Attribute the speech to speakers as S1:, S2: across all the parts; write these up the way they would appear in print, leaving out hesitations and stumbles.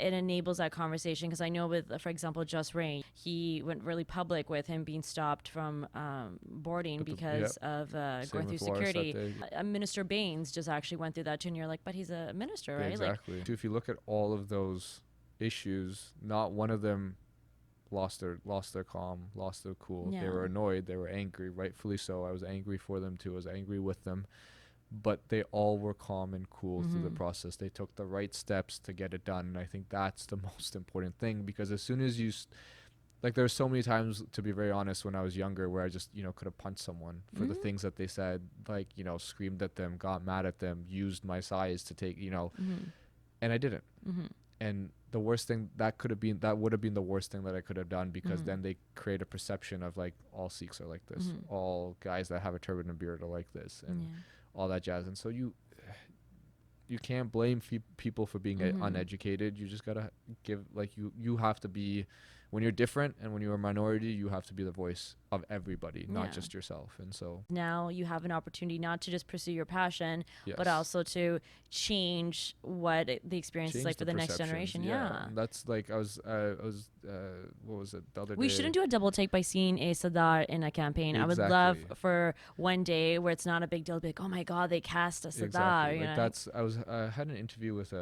S1: it enables that conversation. Because I know with, for example, Just Rain, he went really public with him being stopped from boarding because of going through security. Minister Baines just actually went through that too, and you're like, but he's a minister, right?
S2: Exactly. Like, if you look at all of those issues, not one of them lost their calm, lost their cool. They were annoyed, they were angry, rightfully so. I was angry for them too. I was angry with them, but they all were calm and cool through the process. They took the right steps to get it done, and I think that's the most important thing, because as soon as you like, there's so many times, to be very honest, when I was younger, where I just, could have punched someone for the things that they said, like, screamed at them, got mad at them, used my size to take, and I didn't. And the worst thing that would have been the worst thing that I could have done, because then they create a perception of like, all Sikhs are like this, all guys that have a turban and beard are like this, and all that jazz. And so you can't blame people for being uneducated. You just gotta give, like, you have to be, when you're different and when you're a minority, you have to be the voice of everybody, not just yourself. And so
S1: now you have an opportunity not to just pursue your passion, but also to change what the experience is like for the next generation.
S2: And that's like, I was what was it, the other day?
S1: We shouldn't do a double take by seeing a Sardar in a campaign. I would love for one day where it's not a big deal to be like, oh my God, they cast a Sardar.
S2: I had an interview with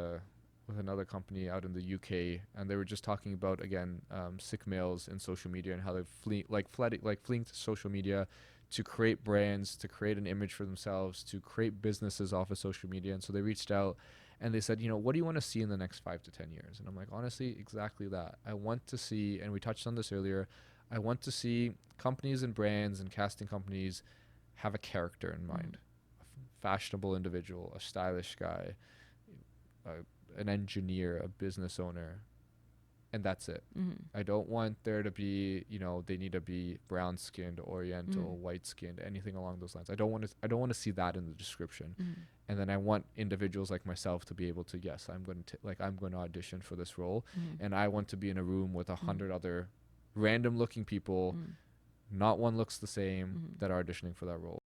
S2: another company out in the UK, and they were just talking about, again, Sikh males in social media, and how they're fleeing to social media to create brands, to create an image for themselves, to create businesses off of social media. And so they reached out and they said, what do you want to see in the next 5 to 10 years? And I'm like, honestly, exactly that. I want to see, and we touched on this earlier, I want to see companies and brands and casting companies have a character in mind, a fashionable individual, a stylish guy, an engineer, a business owner, and that's it. I don't want there to be, they need to be brown skinned, oriental, white skinned, anything along those lines. I don't want to see that in the description. And then I want individuals like myself to be able to, yes, I'm going to audition for this role, and I want to be in a room with 100 other random looking people, not one looks the same, that are auditioning for that role.